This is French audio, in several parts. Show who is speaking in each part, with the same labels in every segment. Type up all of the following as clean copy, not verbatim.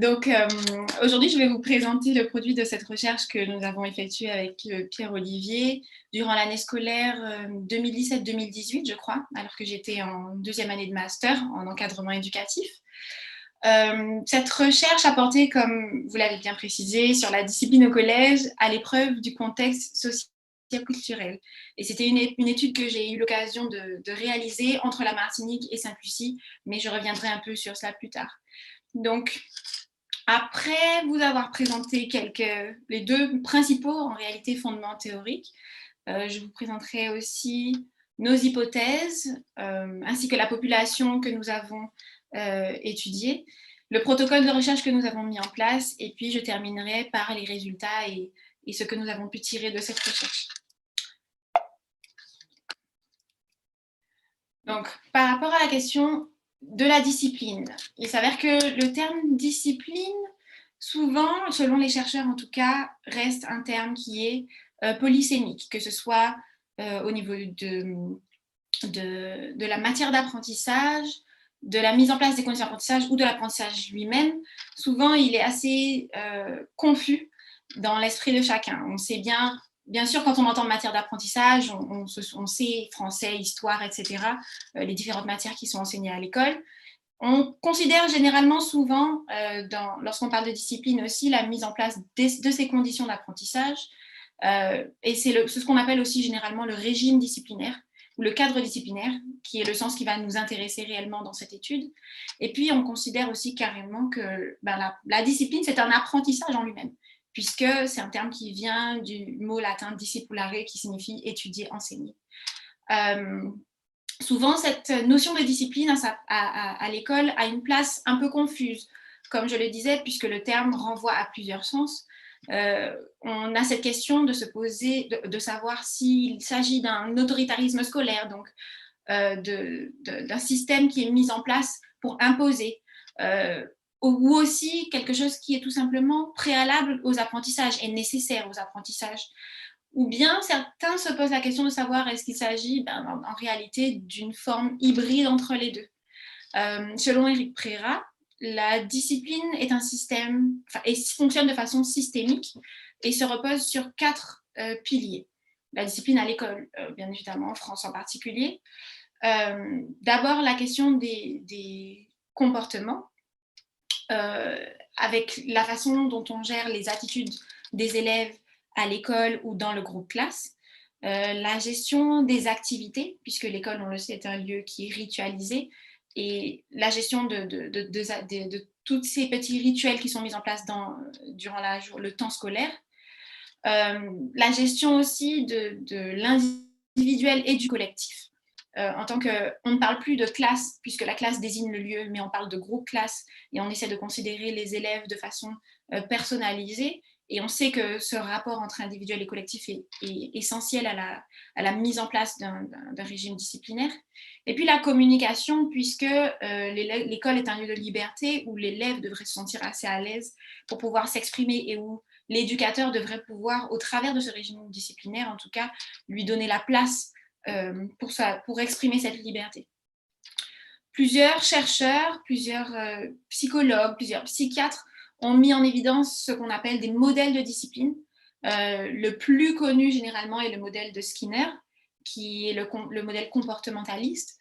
Speaker 1: Donc, aujourd'hui, je vais vous présenter le produit de cette recherche que nous avons effectuée avec Pierre-Olivier durant l'année scolaire 2017-2018, je crois, alors que j'étais en deuxième année de master en encadrement éducatif. Cette recherche a porté, comme vous l'avez bien précisé, sur la discipline au collège à l'épreuve du contexte socioculturel. Et c'était une étude que j'ai eu l'occasion de réaliser entre la Martinique et Sainte-Lucie, mais je reviendrai un peu sur cela plus tard. Donc, après vous avoir présenté les deux principaux, en réalité, fondements théoriques, je vous présenterai aussi nos hypothèses, ainsi que la population que nous avons étudiée, le protocole de recherche que nous avons mis en place, et puis je terminerai par les résultats et ce que nous avons pu tirer de cette recherche. Donc, par rapport à la question de la discipline, il s'avère que le terme discipline, souvent, selon les chercheurs en tout cas, reste un terme qui est polysémique, que ce soit au niveau de la matière d'apprentissage, de la mise en place des conditions d'apprentissage ou de l'apprentissage lui-même. Souvent, il est assez confus dans l'esprit de chacun. On sait bien sûr, quand on entend matière d'apprentissage, on sait français, histoire, etc., les différentes matières qui sont enseignées à l'école. On considère généralement souvent, lorsqu'on parle de discipline aussi, la mise en place de ces conditions d'apprentissage. Et c'est ce qu'on appelle aussi généralement le régime disciplinaire ou le cadre disciplinaire, qui est le sens qui va nous intéresser réellement dans cette étude. Et puis, on considère aussi carrément que la discipline, c'est un apprentissage en lui-même, puisque c'est un terme qui vient du mot latin discipulare, qui signifie étudier, enseigner. Souvent, cette notion de discipline à l'école a une place un peu confuse, comme je le disais, puisque le terme renvoie à plusieurs sens. On a cette question de se poser, de savoir s'il s'agit d'un autoritarisme scolaire, donc d'un système qui est mis en place pour imposer, ou aussi quelque chose qui est tout simplement préalable aux apprentissages et nécessaire aux apprentissages. Ou bien certains se posent la question de savoir est-ce qu'il s'agit en réalité d'une forme hybride entre les deux. Selon Éric Préra, la discipline est un système et fonctionne de façon systémique et se repose sur 4 piliers. La discipline à l'école, bien évidemment, en France en particulier. D'abord, la question des comportements, avec la façon dont on gère les attitudes des élèves à l'école ou dans le groupe classe. La gestion des activités, puisque l'école, on le sait, est un lieu qui est ritualisé, et la gestion de tous ces petits rituels qui sont mis en place durant le temps scolaire. La gestion aussi de l'individuel et du collectif. En tant on ne parle plus de classe, puisque la classe désigne le lieu, mais on parle de groupe classe, et on essaie de considérer les élèves de façon personnalisée. Et on sait que ce rapport entre individuel et collectif est essentiel à la mise en place d'un régime disciplinaire. Et puis la communication, puisque l'école est un lieu de liberté où l'élève devrait se sentir assez à l'aise pour pouvoir s'exprimer et où l'éducateur devrait pouvoir, au travers de ce régime disciplinaire, en tout cas, lui donner la place pour exprimer cette liberté. Plusieurs chercheurs, plusieurs psychologues, plusieurs psychiatres ont mis en évidence ce qu'on appelle des modèles de discipline. Le plus connu généralement est le modèle de Skinner, qui est le modèle comportementaliste,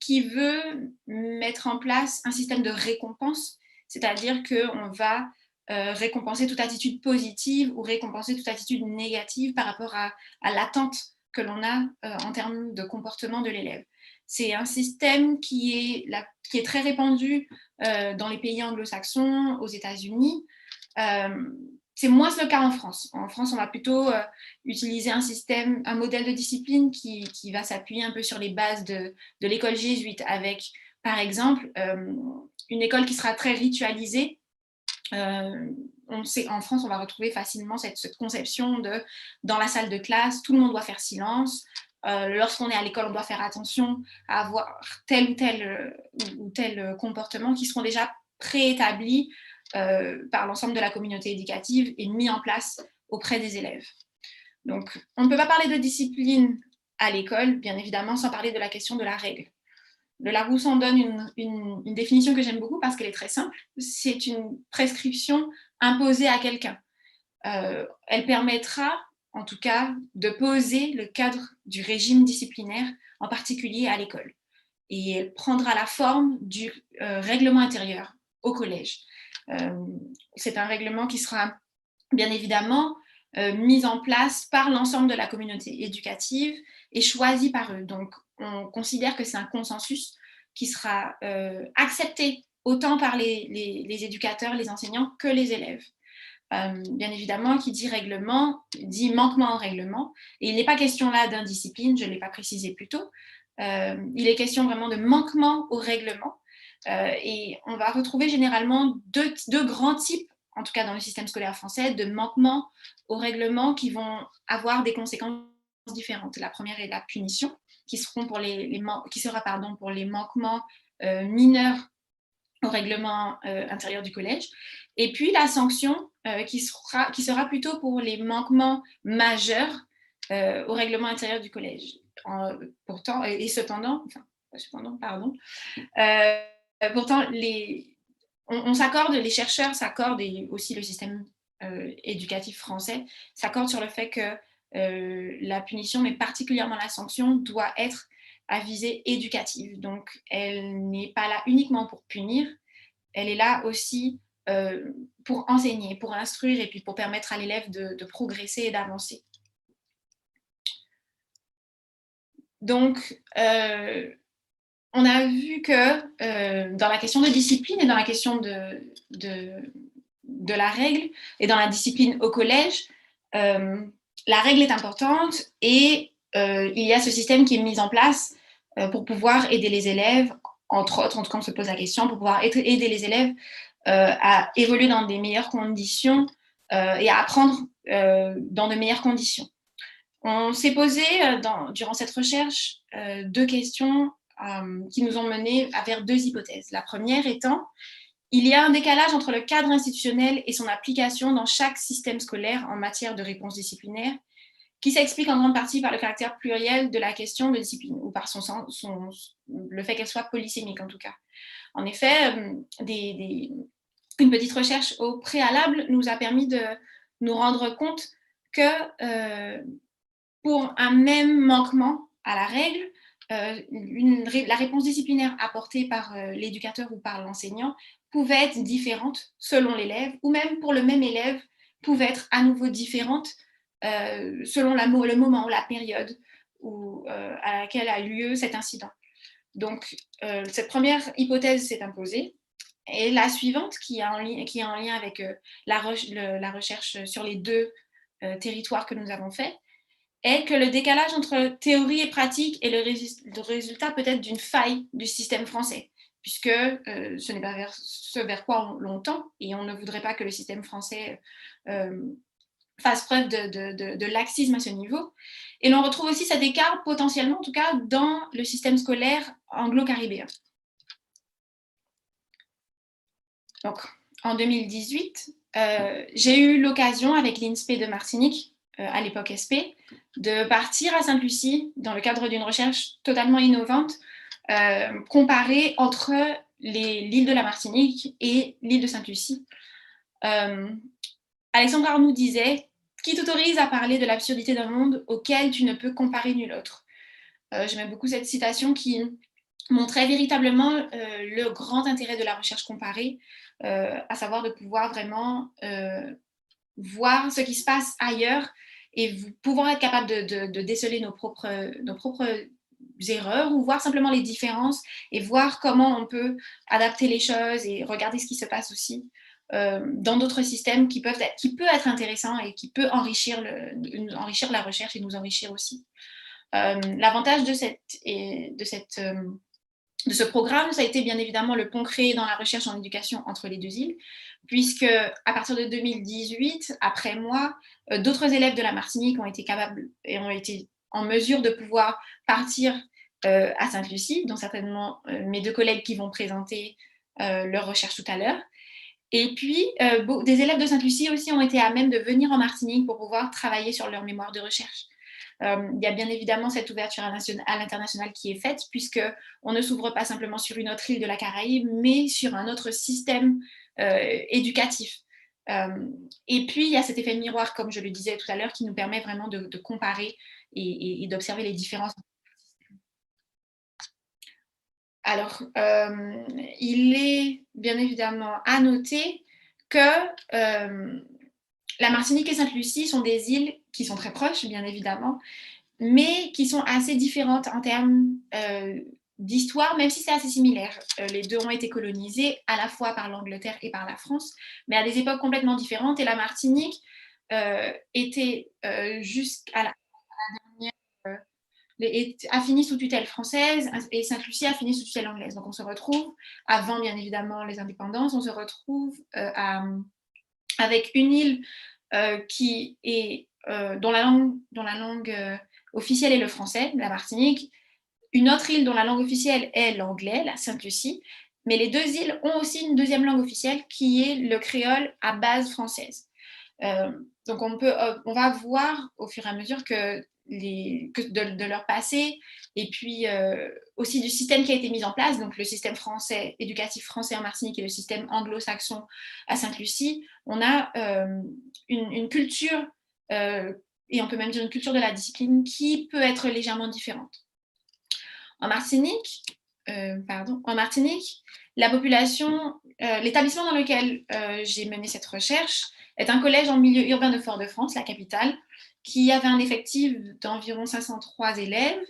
Speaker 1: qui veut mettre en place un système de récompense, c'est-à-dire qu'on va récompenser toute attitude positive ou récompenser toute attitude négative par rapport à l'attente que l'on a en termes de comportement de l'élève. C'est un système qui est très répandu dans les pays anglo-saxons, aux États-Unis. C'est moins le cas en France. En France, on va plutôt utiliser un modèle de discipline qui va s'appuyer un peu sur les bases de l'école jésuite, avec, par exemple, une école qui sera très ritualisée. On sait, en France, on va retrouver facilement cette conception de dans la salle de classe, tout le monde doit faire silence. Lorsqu'on est à l'école, on doit faire attention à avoir tel ou tel comportement qui seront déjà préétablis par l'ensemble de la communauté éducative et mis en place auprès des élèves. Donc, on ne peut pas parler de discipline à l'école, bien évidemment, sans parler de la question de la règle. Le Larousse en donne une définition que j'aime beaucoup parce qu'elle est très simple. C'est une prescription imposée à quelqu'un. Elle permettra, en tout cas, de poser le cadre du régime disciplinaire, en particulier à l'école. Et elle prendra la forme du règlement intérieur au collège. C'est un règlement qui sera bien évidemment mis en place par l'ensemble de la communauté éducative et choisi par eux. Donc, on considère que c'est un consensus qui sera accepté autant par les éducateurs, les enseignants que les élèves. Bien évidemment, qui dit règlement, dit manquement au règlement. Et il n'est pas question là d'indiscipline, je ne l'ai pas précisé plus tôt. Il est question vraiment de manquement au règlement. Et on va retrouver généralement deux grands types, en tout cas dans le système scolaire français, de manquements au règlement qui vont avoir des conséquences différentes. La première est la punition, qui sera pour les manquements mineurs au règlement intérieur du collège. Et puis la sanction qui sera plutôt pour les manquements majeurs au règlement intérieur du collège. Pourtant, on s'accorde, les chercheurs s'accordent, et aussi le système éducatif français s'accorde sur le fait que la punition, mais particulièrement la sanction, doit être à visée éducative. Donc, elle n'est pas là uniquement pour punir, elle est là aussi pour enseigner, pour instruire et puis pour permettre à l'élève de progresser et d'avancer. Donc, on a vu que dans la question de discipline et dans la question de la règle et dans la discipline au collège, la règle est importante et il y a ce système qui est mis en place pour pouvoir aider les élèves, entre autres, en tout cas on se pose la question, pour pouvoir aider les élèves à évoluer dans des meilleures conditions et à apprendre dans de meilleures conditions. On s'est posé durant cette recherche deux questions qui nous ont mené vers deux hypothèses. La première étant, il y a un décalage entre le cadre institutionnel et son application dans chaque système scolaire en matière de réponse disciplinaire, qui s'explique en grande partie par le caractère pluriel de la question de discipline, ou par le fait qu'elle soit polysémique en tout cas. En effet, une petite recherche au préalable nous a permis de nous rendre compte que pour un même manquement à la règle, la réponse disciplinaire apportée par l'éducateur ou par l'enseignant pouvait être différente selon l'élève, ou même pour le même élève, pouvait être à nouveau différente selon le moment ou la période à laquelle a eu lieu cet incident. Donc, cette première hypothèse s'est imposée. Et la suivante, qui est en lien avec la recherche sur les deux territoires que nous avons fait, est que le décalage entre théorie et pratique est le résultat peut-être d'une faille du système français, puisque ce n'est pas ce vers quoi l'on tend, et on ne voudrait pas que le système français fasse preuve de laxisme à ce niveau. Et l'on retrouve aussi cet écart potentiellement, en tout cas, dans le système scolaire anglo-caribéen. Donc, en 2018, j'ai eu l'occasion, avec l'INSPE de Martinique, à l'époque SP, de partir à Sainte-Lucie dans le cadre d'une recherche totalement innovante, comparée entre l'île de la Martinique et l'île de Sainte-Lucie. Alexandre Arnoux disait « Qui t'autorise à parler de l'absurdité d'un monde auquel tu ne peux comparer nul autre ?» J'aimais beaucoup cette citation qui montrait véritablement le grand intérêt de la recherche comparée, à savoir de pouvoir vraiment voir ce qui se passe ailleurs et pouvoir être capable de déceler nos propres erreurs, ou voir simplement les différences et voir comment on peut adapter les choses et regarder ce qui se passe aussi dans d'autres systèmes qui peut être intéressant et qui peut enrichir la recherche et nous enrichir aussi. L'avantage de ce programme, ça a été bien évidemment le pont créé dans la recherche en éducation entre les deux îles, puisque à partir de 2018, après moi, d'autres élèves de la Martinique ont été capables et ont été en mesure de pouvoir partir à Sainte-Lucie, dont certainement mes deux collègues qui vont présenter leur recherche tout à l'heure. Et puis, des élèves de Sainte-Lucie aussi ont été à même de venir en Martinique pour pouvoir travailler sur leur mémoire de recherche. Il y a bien évidemment cette ouverture à l'international qui est faite, puisqu'on ne s'ouvre pas simplement sur une autre île de la Caraïbe, mais sur un autre système éducatif. Et puis, il y a cet effet miroir, comme je le disais tout à l'heure, qui nous permet vraiment de comparer et d'observer les différences. Alors, il est bien évidemment à noter que la Martinique et Sainte-Lucie sont des îles qui sont très proches, bien évidemment, mais qui sont assez différentes en termes d'histoire, même si c'est assez similaire. Les deux ont été colonisés à la fois par l'Angleterre et par la France, mais à des époques complètement différentes. Et la Martinique était jusqu'à la dernière a fini sous tutelle française et Sainte-Lucie a fini sous tutelle anglaise. Donc on se retrouve, avant bien évidemment les indépendances, on se retrouve avec une île qui est, dont la langue officielle est le français, la Martinique, une autre île dont la langue officielle est l'anglais, la Sainte-Lucie, mais les deux îles ont aussi une deuxième langue officielle qui est le créole à base française. Donc on va voir au fur et à mesure que de leur passé et puis aussi du système qui a été mis en place, donc le système français, éducatif français en Martinique et le système anglo-saxon à Sainte-Lucie, on a une culture, et on peut même dire une culture de la discipline qui peut être légèrement différente. En Martinique, la population, l'établissement dans lequel j'ai mené cette recherche est un collège en milieu urbain de Fort-de-France, la capitale, qui avait un effectif d'environ 503 élèves.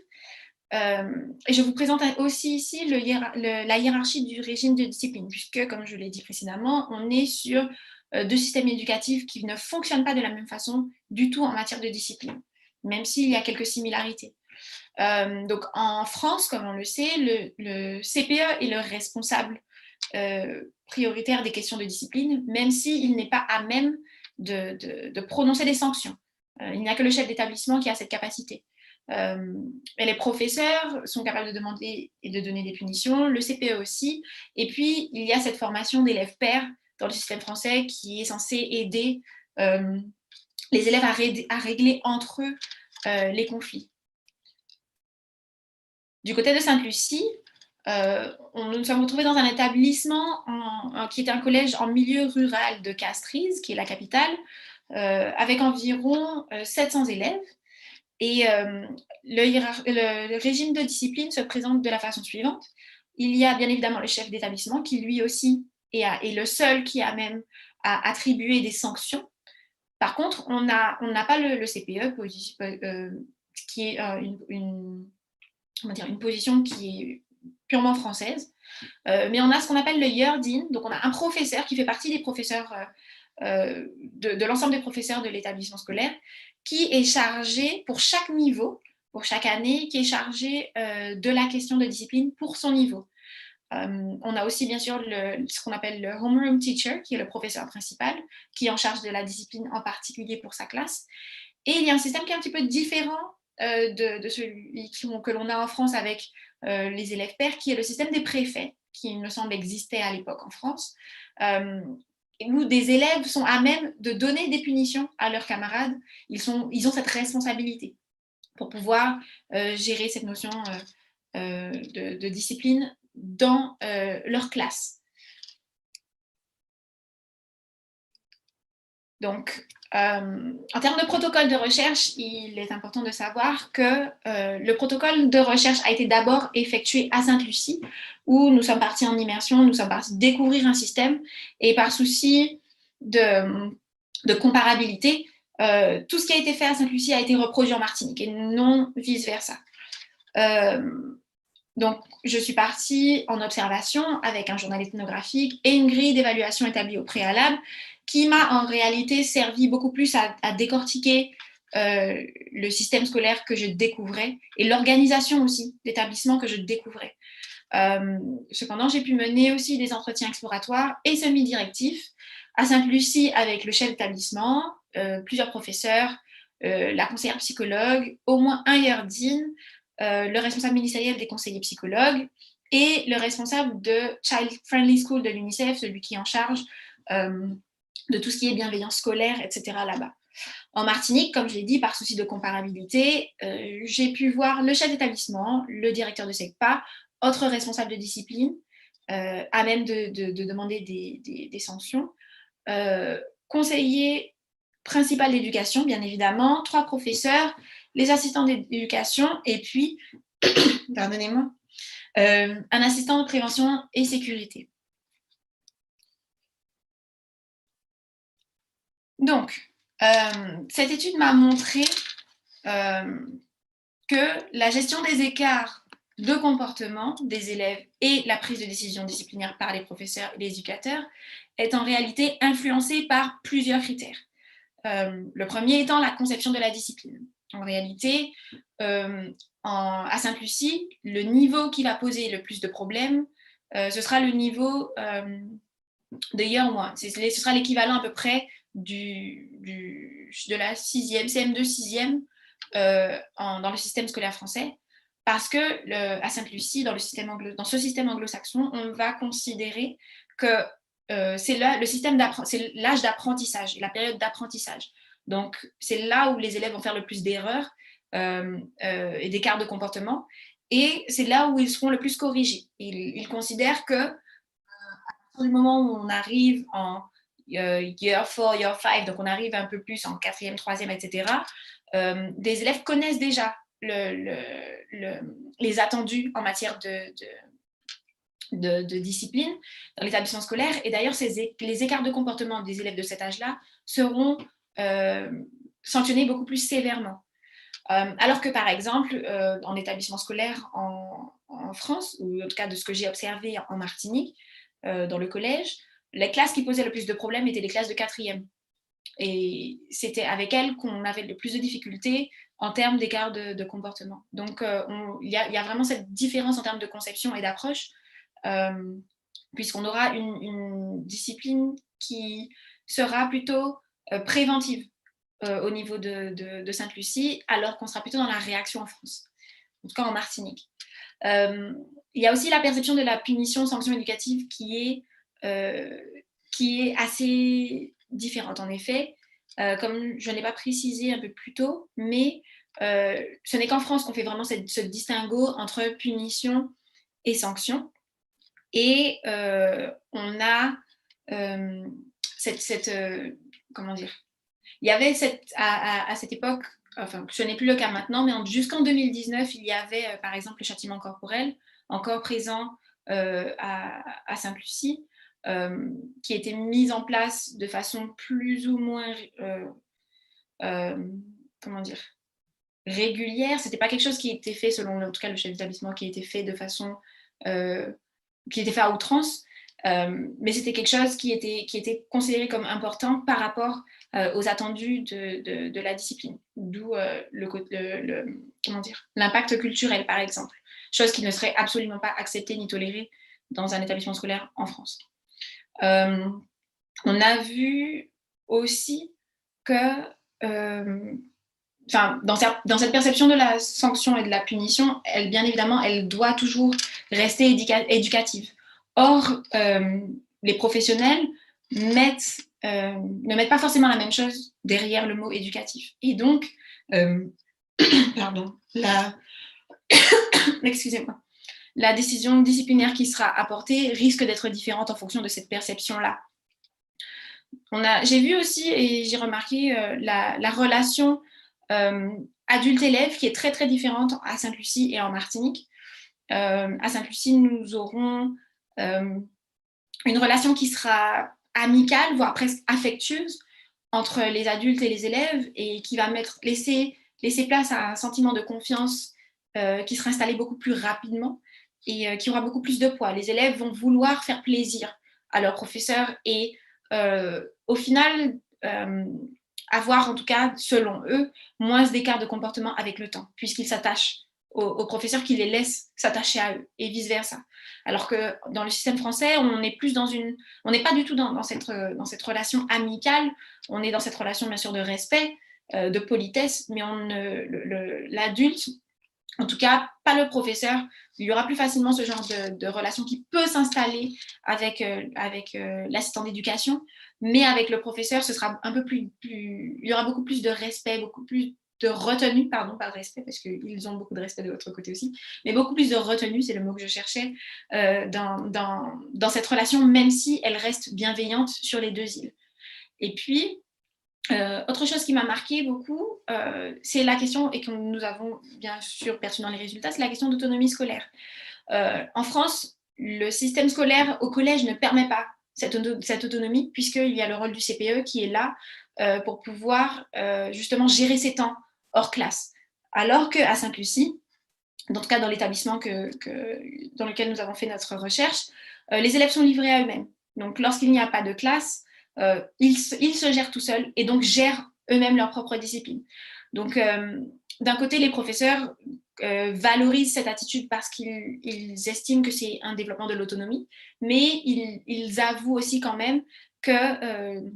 Speaker 1: Et je vous présente aussi ici la hiérarchie du régime de discipline, puisque, comme je l'ai dit précédemment, on est sur deux systèmes éducatifs qui ne fonctionnent pas de la même façon du tout en matière de discipline, même s'il y a quelques similarités. Donc en France, comme on le sait, le CPE est le responsable prioritaire des questions de discipline, même s'il n'est pas à même de prononcer des sanctions. Il n'y a que le chef d'établissement qui a cette capacité. Et les professeurs sont capables de demander et de donner des punitions, le CPE aussi. Et puis, il y a cette formation d'élèves pairs dans le système français qui est censée aider les élèves à régler entre eux les conflits. Du côté de Sainte-Lucie, nous nous sommes retrouvés dans un établissement qui est un collège en milieu rural de Castries, qui est la capitale, avec environ 700 élèves. Et le régime de discipline se présente de la façon suivante. Il y a bien évidemment le chef d'établissement qui lui aussi est le seul qui a même à attribuer des sanctions. Par contre, on n'a pas le CPE, qui est une position qui est purement française. Mais on a ce qu'on appelle le Yerdin. Donc on a un professeur qui fait partie des professeurs de l'ensemble des professeurs de l'établissement scolaire, qui est chargé pour chaque niveau, pour chaque année, qui est chargé de la question de discipline pour son niveau. On a aussi bien sûr ce qu'on appelle le homeroom teacher, qui est le professeur principal, qui est en charge de la discipline en particulier pour sa classe. Et il y a un système qui est un petit peu différent de celui que l'on a en France avec les élèves pairs, qui est le système des préfets, qui il me semble existait à l'époque en France, où des élèves sont à même de donner des punitions à leurs camarades. Ils ont cette responsabilité pour pouvoir gérer cette notion de discipline dans leur classe. Donc, en termes de protocole de recherche, il est important de savoir que le protocole de recherche a été d'abord effectué à Sainte-Lucie, où nous sommes partis en immersion, nous sommes partis découvrir un système, et par souci de comparabilité, tout ce qui a été fait à Sainte-Lucie a été reproduit en Martinique, et non vice-versa. Donc, je suis partie en observation avec un journal ethnographique et une grille d'évaluation établie au préalable qui m'a en réalité servi beaucoup plus à décortiquer le système scolaire que je découvrais et l'organisation aussi d'établissement que je découvrais. Cependant, j'ai pu mener aussi des entretiens exploratoires et semi-directifs à Sainte-Lucie avec le chef d'établissement, plusieurs professeurs, la conseillère psychologue, au moins un Yerdin, le responsable ministériel des conseillers psychologues et le responsable de Child Friendly School de l'UNICEF, celui qui est en charge de tout ce qui est bienveillance scolaire, etc. là-bas. En Martinique, comme je l'ai dit, par souci de comparabilité, j'ai pu voir le chef d'établissement, le directeur de SECPA, autres responsables de discipline, à même de demander des sanctions, conseiller principal d'éducation, bien évidemment, 3 professeurs, les assistants d'éducation, et puis, pardonnez-moi, un assistant de prévention et sécurité. Donc, cette étude m'a montré que la gestion des écarts de comportement des élèves et la prise de décision disciplinaire par les professeurs et les éducateurs est en réalité influencée par plusieurs critères. Le premier étant la conception de la discipline. En réalité, à Sainte-Lucie, le niveau qui va poser le plus de problèmes, ce sera le niveau de Year 1. Ce sera l'équivalent à peu près de la 6e, CM2 6e dans le système scolaire français, parce que à Sainte-Lucie, dans ce système anglo-saxon, on va considérer que c'est l'âge d'apprentissage, la période d'apprentissage. Donc, c'est là où les élèves vont faire le plus d'erreurs et d'écarts de comportement, et c'est là où ils seront le plus corrigés. Ils considèrent que du moment où on arrive en year 4, year 5, donc on arrive un peu plus en 4e, 3e, etc., des élèves connaissent déjà les attendus en matière de discipline dans l'établissement scolaire. Et d'ailleurs, les écarts de comportement des élèves de cet âge-là seront sanctionnés beaucoup plus sévèrement. Alors que, par exemple, en établissement scolaire en France, ou en tout cas de ce que j'ai observé en Martinique, dans le collège, les classes qui posaient le plus de problèmes étaient les classes de 4e. Et c'était avec elles qu'on avait le plus de difficultés en termes d'écart de comportement. Donc, il y a vraiment cette différence en termes de conception et d'approche, puisqu'on aura une discipline qui sera plutôt préventive au niveau de Sainte-Lucie, alors qu'on sera plutôt dans la réaction en France, en tout cas en Martinique. Il y a aussi la perception de la punition-sanction éducative qui est assez différente, en effet. Comme je n'ai pas précisé un peu plus tôt, mais ce n'est qu'en France qu'on fait vraiment ce distinguo entre punition et sanction. Et on a comment dire, il y avait à cette époque, enfin, ce n'est plus le cas maintenant, mais jusqu'en 2019, il y avait par exemple le châtiment corporel, encore présent à Sainte-Lucie, qui était mis en place de façon plus ou moins, comment dire, régulière. C'était pas quelque chose qui était fait, selon en tout cas le chef d'établissement, qui était fait de façon, qui était fait à outrance, mais c'était quelque chose qui était considéré comme important par rapport aux attendus de la discipline, d'où comment dire, l'impact culturel, par exemple, chose qui ne serait absolument pas acceptée ni tolérée dans un établissement scolaire en France. On a vu aussi que dans cette perception de la sanction et de la punition, bien évidemment, elle doit toujours rester éducative. Or, les professionnels ne mettent pas forcément la même chose derrière le mot éducatif. Et donc, excusez-moi, la décision disciplinaire qui sera apportée risque d'être différente en fonction de cette perception-là. J'ai vu aussi, et j'ai remarqué, la relation adulte-élève qui est très très différente à Sainte-Lucie et en Martinique. À Sainte-Lucie, nous aurons une relation qui sera amicale, voire presque affectueuse entre les adultes et les élèves, et qui va laisser place à un sentiment de confiance qui sera installé beaucoup plus rapidement et qui aura beaucoup plus de poids. Les élèves vont vouloir faire plaisir à leurs professeurs et au final avoir, en tout cas selon eux, moins d'écart de comportement avec le temps, puisqu'ils s'attachent aux professeurs qui les laissent s'attacher à eux et vice versa. Alors que dans le système français, on n'est pas du tout dans cette relation amicale. On est dans cette relation bien sûr de respect, de politesse, mais l'adulte En tout cas, pas le professeur. Il y aura plus facilement ce genre de relation qui peut s'installer avec l'assistant d'éducation, mais avec le professeur, ce sera un peu il y aura beaucoup plus de respect, beaucoup plus de retenue, pardon, pas de respect, parce qu'ils ont beaucoup de respect de votre côté aussi, mais beaucoup plus de retenue, c'est le mot que je cherchais, dans cette relation, même si elle reste bienveillante sur les deux îles. Et puis, autre chose qui m'a marqué beaucoup, c'est la question, et que nous avons bien sûr perçu dans les résultats, c'est la question d'autonomie scolaire. En France, le système scolaire au collège ne permet pas cette autonomie, puisqu'il y a le rôle du CPE qui est là pour pouvoir justement gérer ses temps hors classe. Alors qu'à Sainte-Lucie, en tout cas dans l'établissement dans lequel nous avons fait notre recherche, les élèves sont livrés à eux-mêmes. Donc lorsqu'il n'y a pas de classe, ils se gèrent tout seuls et donc gèrent eux-mêmes leur propre discipline. Donc d'un côté, les professeurs valorisent cette attitude parce qu'ils estiment que c'est un développement de l'autonomie, mais ils avouent aussi quand même que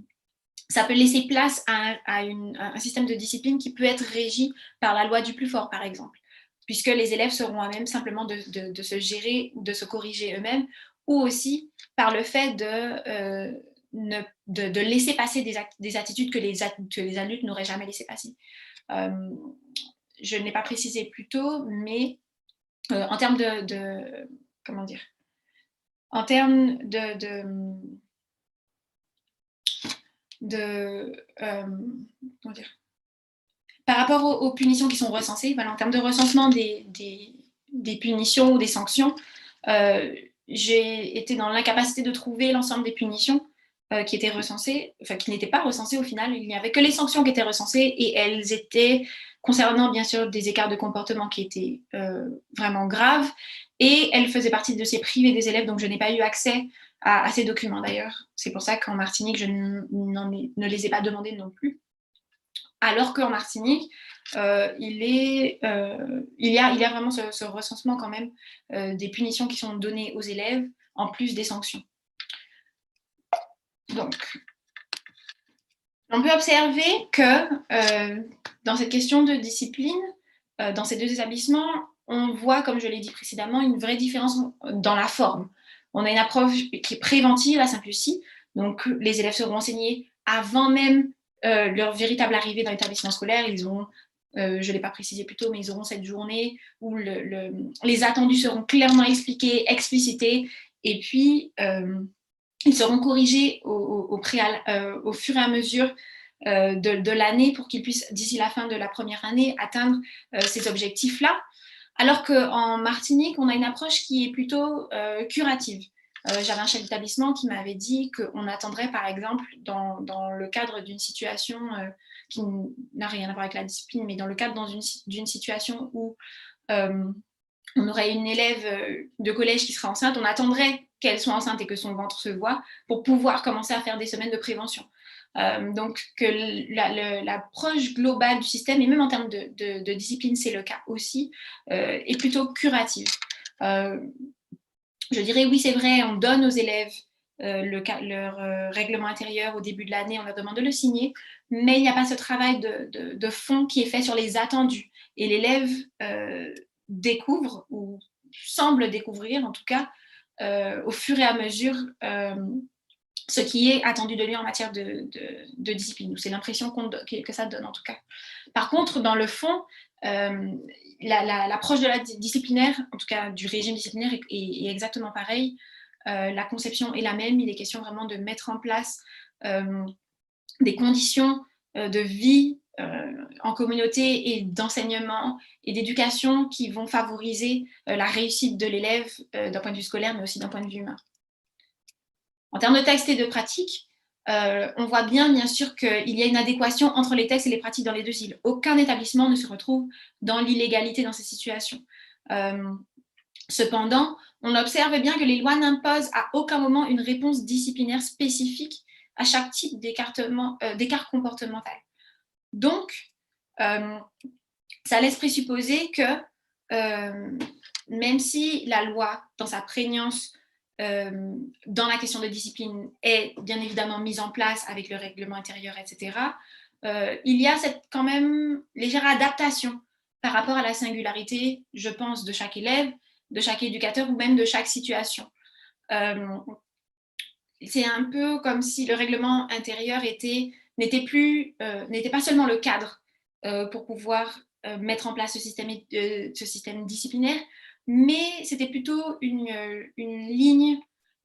Speaker 1: ça peut laisser place à un système de discipline qui peut être régi par la loi du plus fort, par exemple, puisque les élèves seront à même simplement de se gérer, de se corriger eux-mêmes, ou aussi par le fait de laisser passer des attitudes que les adultes n'auraient jamais laissé passer. Je ne l'ai pas précisé plus tôt, mais en termes comment dire, en termes comment dire, par rapport aux punitions qui sont recensées, voilà, en termes de recensement des punitions ou des sanctions, j'ai été dans l'incapacité de trouver l'ensemble des punitions qui étaient recensées, enfin qui n'étaient pas recensées au final. Il n'y avait que les sanctions qui étaient recensées et elles étaient concernant bien sûr des écarts de comportement qui étaient vraiment graves et elles faisaient partie de dossiers privés des élèves, donc je n'ai pas eu accès à ces documents d'ailleurs. C'est pour ça qu'en Martinique, je ne les ai pas demandés non plus. Alors qu'en Martinique, il y a vraiment ce recensement quand même des punitions qui sont données aux élèves en plus des sanctions. Donc, on peut observer que dans cette question de discipline, dans ces deux établissements, on voit, comme je l'ai dit précédemment, une vraie différence dans la forme. On a une approche qui est préventive à Sainte-Lucie, donc les élèves seront enseignés avant même leur véritable arrivée dans l'établissement scolaire. Ils ont, je ne l'ai pas précisé plus tôt, mais ils auront cette journée où les attendus seront clairement expliqués, explicités, et puis ils seront corrigés au fur et à mesure de l'année pour qu'ils puissent, d'ici la fin de la première année, atteindre ces objectifs-là. Alors qu'en Martinique, on a une approche qui est plutôt curative. J'avais un chef d'établissement qui m'avait dit qu'on attendrait, par exemple, dans le cadre d'une situation qui n'a rien à voir avec la discipline, mais dans le cadre d'une situation où on aurait une élève de collège qui sera enceinte, on attendrait qu'elle soit enceinte et que son ventre se voit pour pouvoir commencer à faire des semaines de prévention. Donc que l'approche globale du système, et même en termes de discipline, c'est le cas aussi, est plutôt curative. Je dirais oui, c'est vrai, on donne aux élèves leur règlement intérieur au début de l'année, on leur demande de le signer, mais il n'y a pas ce travail de fond qui est fait sur les attendus. Et l'élève découvre, ou semble découvrir en tout cas, au fur et à mesure, ce qui est attendu de lui en matière de discipline. C'est l'impression que ça donne en tout cas. Par contre, dans le fond, l'approche de la disciplinaire, en tout cas du régime disciplinaire, est exactement pareille. La conception est la même. Il est question vraiment de mettre en place des conditions de vie en communauté et d'enseignement et d'éducation qui vont favoriser la réussite de l'élève d'un point de vue scolaire, mais aussi d'un point de vue humain. En termes de texte et de pratique, on voit bien sûr qu'il y a une adéquation entre les textes et les pratiques dans les deux îles. Aucun établissement ne se retrouve dans l'illégalité dans ces situations. Cependant, on observe bien que les lois n'imposent à aucun moment une réponse disciplinaire spécifique à chaque type d'écart comportemental. Donc, ça laisse présupposer que même si la loi, dans sa prégnance, dans la question de discipline, est bien évidemment mise en place avec le règlement intérieur, etc., il y a cette quand même légère adaptation par rapport à la singularité, je pense, de chaque élève, de chaque éducateur ou même de chaque situation. C'est un peu comme si le règlement intérieur n'était pas seulement le cadre pour pouvoir mettre en place ce système disciplinaire, mais c'était plutôt une ligne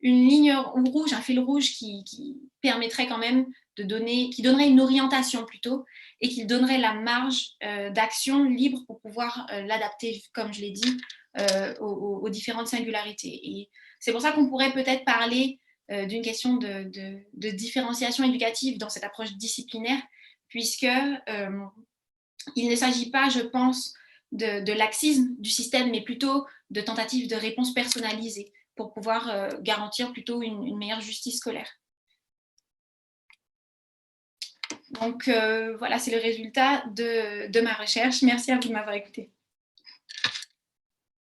Speaker 1: rouge, un fil rouge qui permettrait quand même qui donnerait une orientation plutôt, et qui donnerait la marge d'action libre pour pouvoir l'adapter, comme je l'ai dit, aux différentes singularités. Et c'est pour ça qu'on pourrait peut-être parler d'une question de différenciation éducative dans cette approche disciplinaire, puisque il ne s'agit pas, je pense, de laxisme du système, mais plutôt de tentative de réponse personnalisée pour pouvoir garantir plutôt une meilleure justice scolaire. Donc voilà, c'est le résultat de ma recherche. Merci à vous de m'avoir écouté.